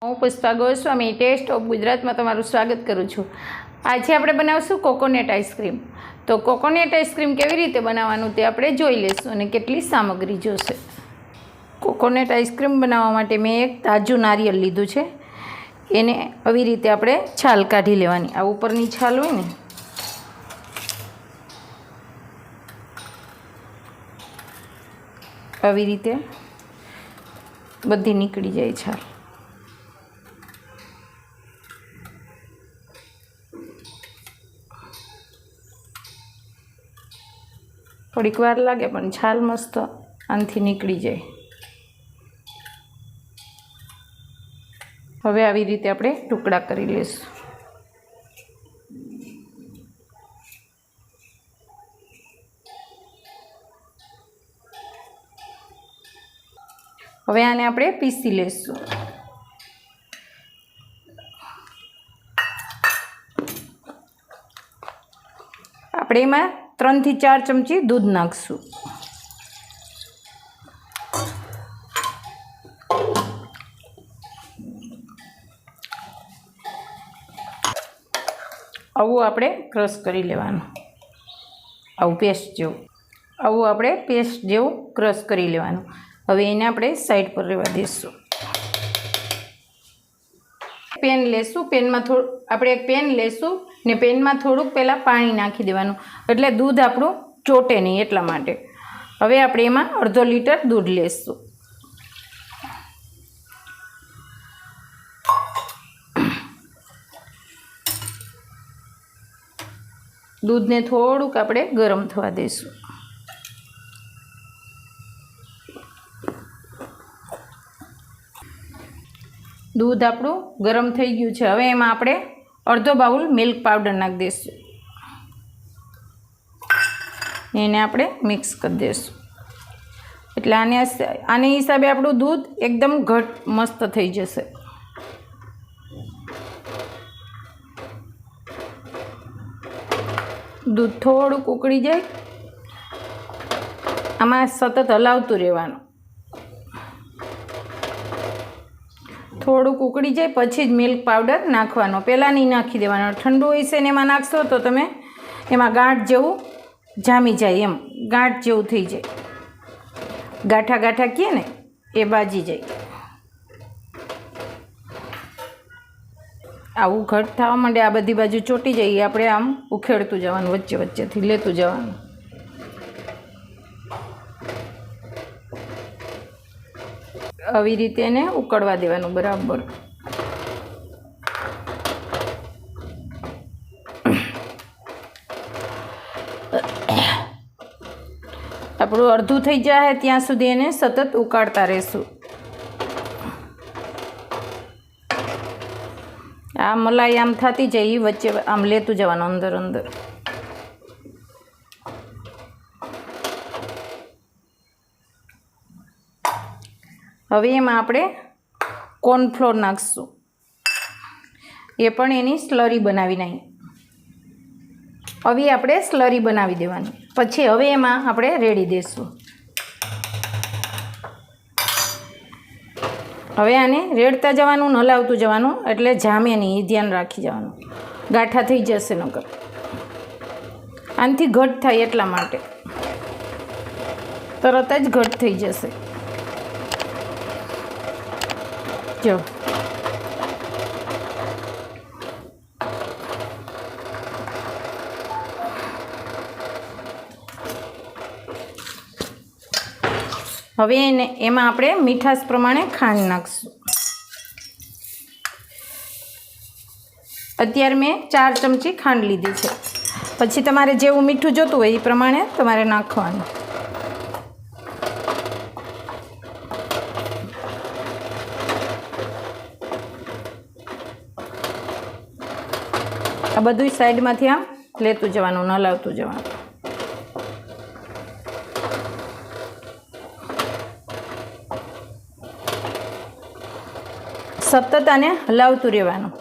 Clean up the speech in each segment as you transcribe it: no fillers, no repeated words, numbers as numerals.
હું Pushpa Goswami test of ગુજરાતમાં તમારું સ્વાગત કરું છું। આજે આપણે બનાવશું કોકોનટ આઈસ્ક્રીમ। તો કોકોનટ આઈસ્ક્રીમ કેવી રીતે બનાવવાનું તે આપણે જોઈ લઈશું અને કેટલી સામગ્રી જોશે। કોકોનટ આઈસ્ક્રીમ બનાવવા માટે મેં એક તાજું નારિયેળ લીધું છે। એને આવી રીતે આપણે છાલ કાઢી લેવાની। આ ઉપરની છાલ હોય ને આવી રીતે બધી નીકળી જાય છાલ। થોડીક વાર લાગે પણ છાલ મસ્ત આનાથી નીકળી જાય। હવે આવી રીતે આપણે ટુકડા કરી લઈશું। હવે આને આપણે પીસી લઈશું। આપણે એમાં 3 થી 4 ચમચી દૂધ નાખશું। આવું આપણે ક્રશ કરી લેવાનું। આવું પેસ્ટ જેવું ક્રશ કરી લેવાનું। હવે એને આપણે સાઈડ પર રહેવા દઈશું। પેન લેશું। પેનમાં આપણે એક પેન લેશું ને પેનમાં થોડુંક પહેલાં પાણી નાખી દેવાનું એટલે દૂધ આપણું ચોટે નહીં એટલા માટે। હવે આપણે એમાં અડધો લીટર દૂધ લેશું। દૂધને થોડુંક આપણે ગરમ થવા દઈશું। દૂધ આપણું ગરમ થઈ ગયું છે। હવે એમાં આપણે અડધો બાઉલ મિલ્ક પાવડર નાખી દઈશું। એને આપણે મિક્સ કરી દઈશું એટલે આને હિસાબે આપણું દૂધ એકદમ ઘટ મસ્ત થઈ જશે। દૂધ થોડુંક ઉકળી જાય આમાં સતત હલાવતું રહેવાનું। થોડુંક ઉકળી જાય પછી જ મિલ્ક પાવડર નાખવાનો, પહેલાં નહીં નાખી દેવાનો। ઠંડુ હશે ને એમાં નાખશો તો તમે એમાં ગાંઠ જેવું જામી જાય, એમ ગાંઠ જેવું થઈ જાય, ગાંઠા ગાંઠા કહે ને એ બાજી જાય। આવું ઘટ થવા માંડે, આ બધી બાજુ ચોટી જાય, આપણે આમ ઉખેડતું જવાનું, વચ્ચે વચ્ચેથી લેતું જવાનું। આવી રીતે એને ઉકળવા દેવાનું બરાબર। આપણું અડધું થઈ જાય ત્યાં સુધી એને સતત ઉકાળતા રહેશું। આ મલાઈ આમ થતી જાય એ વચ્ચે આમ લેતું જવાનું અંદર અંદર। હવે એમાં આપણે કોર્નફ્લોર નાખીશું, એ પણ એની સ્લરી બનાવી નાખી। હવે આપણે સ્લરી બનાવી દેવાની, પછી હવે એમાં આપણે રેડી દઈશું। હવે આને રેડતા જવાનું, હલાવતું જવાનું એટલે જામે નહીં, એ ધ્યાન રાખી જવાનું, ગાંઠા થઈ જશે નકર। આનાથી ઘટ થાય એટલા માટે, તરત જ ઘટ થઈ જશે। જો હવે એમાં આપણે મીઠાશ પ્રમાણે ખાંડ નાખીશું। અત્યારે મેં 4 ચમચી ખાંડ લીધી છે, પછી તમારે જેવું મીઠું જોતું હોય એ પ્રમાણે તમારે નાખવાનું। આ બધું સાઈડમાંથી આમ લેતું જવાનું, હલાવતું જવાનું। સતત આને હલાવતું રહેવાનું।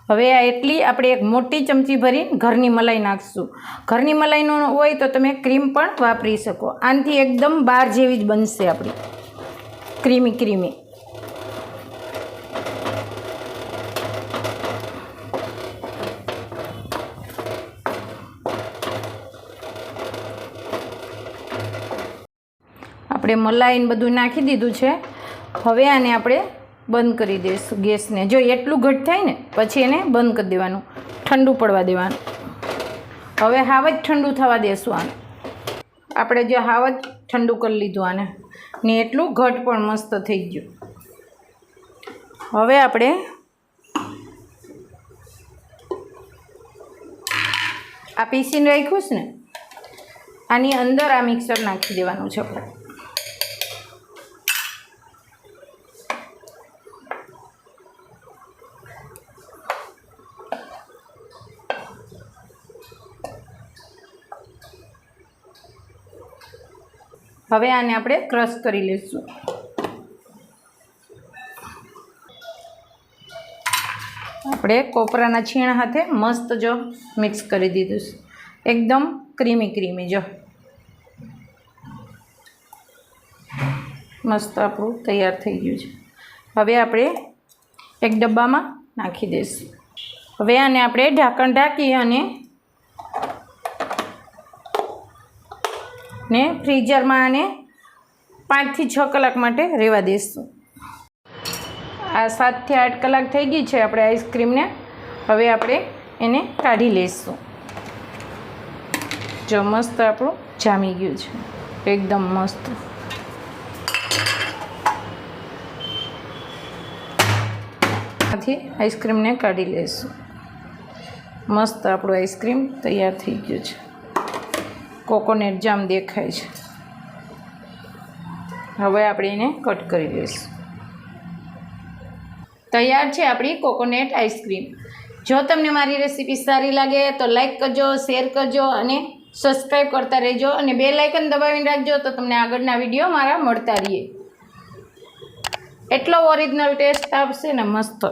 હવે આ એટલી આપણે એક મોટી ચમચી ભરીને ઘરની મલાઈ નાખીશું. ઘરની મલાઈ ન હોય તો તમે ક્રીમ પણ વાપરી શકો. આનાથી એકદમ બાર જેવી જ બનશે આપણી ક્રીમી ક્રીમી. આપણે મલાઈને બધું નાખી દીધું છે. હવે આને આપણે બંધ કરી દઈશું ગેસને. જો એટલું ઘટ થાય ને પછી એને બંધ કરી દેવાનું, ઠંડુ પડવા દેવાનું. હવે હાવ જ ઠંડુ થવા દેશું આને. આપણે જો હાવ જ ઠંડુ કરી લીધું આને ને એટલું ઘટ પણ મસ્ત થઈ ગયું. હવે આપણે આ પીસીને રાખ્યું છે ને આની અંદર આ મિક્સર નાખી દેવાનું છે આપણે. હવે આને આપણે ક્રશ કરી લઈશું. આપણે કોપરાના છીણ હાથે મસ્ત જો મિક્સ કરી દીધું છે. એકદમ ક્રીમી ક્રીમી જો મસ્ત આપણું તૈયાર થઈ ગયું છે. હવે આપણે એક ડબ્બામાં નાખી દઈશું. હવે આને આપણે ઢાંકણ ઢાંકી અને ફ્રીઝરમાં આને 5 થી 6 કલાક માટે રહેવા દઈશું. આ 7 થી 8 કલાક થઈ ગઈ છે આપણે આઈસ્ક્રીમને. હવે આપણે એને કાઢી લઈશું. જો મસ્ત આપણું જામી ગયું છે એકદમ મસ્ત. આથી આઈસ્ક્રીમને કાઢી લઈશું. મસ્ત આપણું આઈસ્ક્રીમ તૈયાર થઈ ગયું છે. કોકોનટ જામ દેખાય છે. હવે આપણે એને કટ કરી લઈશું. તૈયાર છે આપણી કોકોનટ આઈસ્ક્રીમ. જો તમને મારી રેસીપી સારી લાગે તો લાઈક કરજો, શેર કરજો અને સબસ્ક્રાઈબ કરતા રહેજો અને બેલ આઇકન દબાવીને રાખજો તો તમને આગળના વિડીયો મારા મળતા રહીએ. એટલો ઓરિજિનલ ટેસ્ટ આવશે ને મસ્ત.